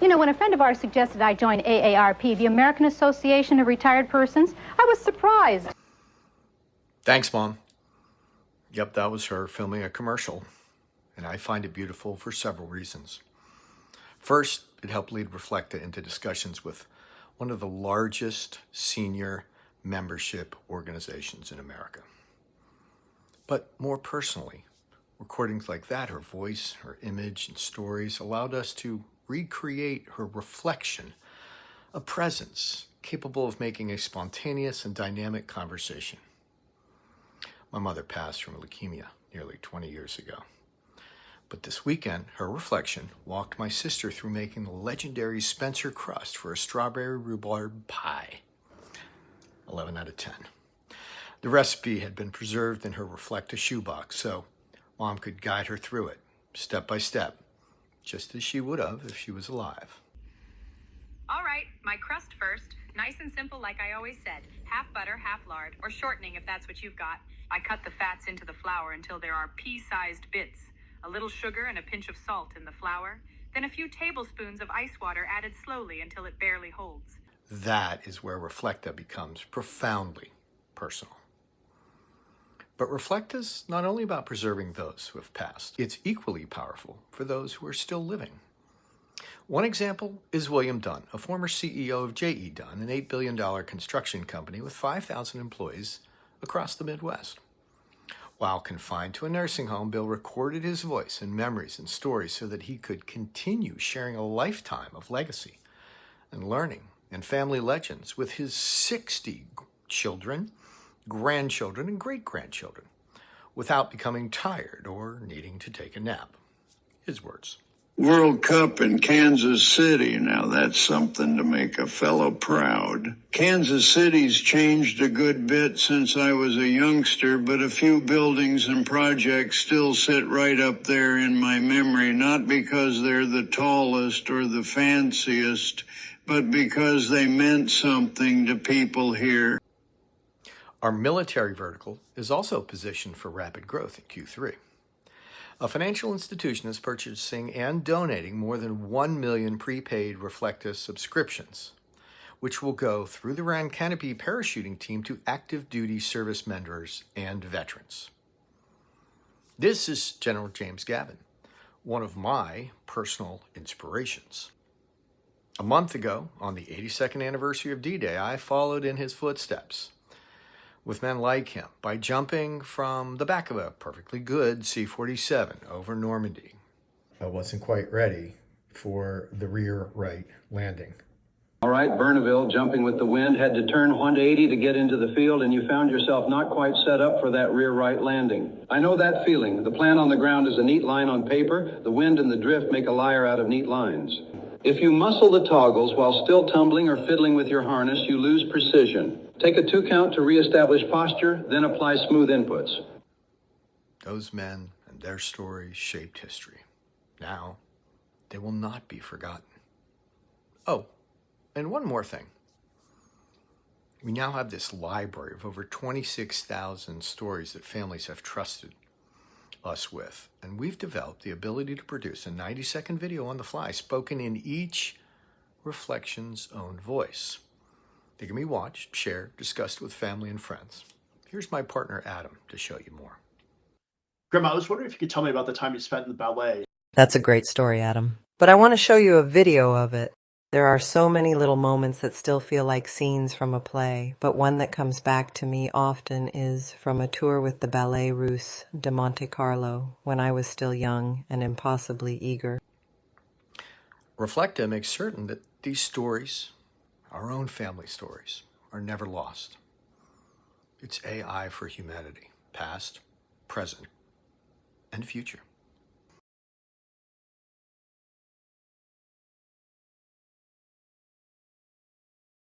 You know, when a friend of ours suggested I join AARP, the American Association of Retired Persons, I was surprised. Thanks, Mom. Yep, that was her filming a commercial, and I find it beautiful for several reasons. First, it helped lead Reflecta into discussions with one of the largest senior membership organizations in America. But more personally, recordings like that, her voice, her image, and stories allowed us to recreate her reflection, a presence capable of making a spontaneous and dynamic conversation. My mother passed from leukemia nearly 20 years ago. But this weekend, her reflection walked my sister through making the legendary Spencer crust for a strawberry rhubarb pie. 11 out of 10. The recipe had been preserved in her Reflecta shoebox, so Mom could guide her through it, step by step, just as she would have if she was alive. All right, my crust first. Nice and simple like I always said. Half butter, half lard, or shortening if that's what you've got. I cut the fats into the flour until there are pea-sized bits. A little sugar and a pinch of salt in the flour. Then a few tablespoons of ice water added slowly until it barely holds. That is where Reflecta becomes profoundly personal. But Reflecta's not only about preserving those who have passed, it's equally powerful for those who are still living. One example is William Dunn, a former CEO of J.E. Dunn, an $8 billion construction company with 5,000 employees across the Midwest. While confined to a nursing home, Bill recorded his voice and memories and stories so that he could continue sharing a lifetime of legacy and learning and family legends with his 60 children, grandchildren, and great-grandchildren without becoming tired or needing to take a nap. His words. World Cup in Kansas City. Now that's something to make a fellow proud. Kansas City's changed a good bit since I was a youngster, but a few buildings and projects still sit right up there in my memory, not because they're the tallest or the fanciest, but because they meant something to people here. Our military vertical is also positioned for rapid growth in Q3. A financial institution is purchasing and donating more than 1 million prepaid Reflecta subscriptions, which will go through the Rand Canopy parachuting team to active duty service members and veterans. This is General James Gavin, one of my personal inspirations. A month ago, on the 82nd anniversary of D-Day, I followed in his footsteps with men like him by jumping from the back of a perfectly good C-47 over Normandy. I wasn't quite ready for the rear right landing. All right, Bernaville, jumping with the wind, had to turn 180 to get into the field, and you found yourself not quite set up for that rear right landing. I know that feeling. The plan on the ground is a neat line on paper. The wind and the drift make a liar out of neat lines. If you muscle the toggles while still tumbling or fiddling with your harness, you lose precision. Take a 2 count to reestablish posture, then apply smooth inputs. Those men and their stories shaped history. Now, they will not be forgotten. Oh, and one more thing. We now have this library of over 26,000 stories that families have trusted us with, and we've developed the ability to produce a 90-second video on the fly spoken in each reflection's own voice. They can be watched, shared, discussed with family and friends. Here's my partner Adam to show you more. Grandma, I was wondering if you could tell me about the time you spent in the ballet. That's a great story, Adam. But I want to show you a video of it. There are so many little moments that still feel like scenes from a play, but one that comes back to me often is from a tour with the Ballet Russe de Monte Carlo when I was still young and impossibly eager. Reflecta makes certain that these stories, our own family stories, are never lost. It's AI for humanity, past, present, and future.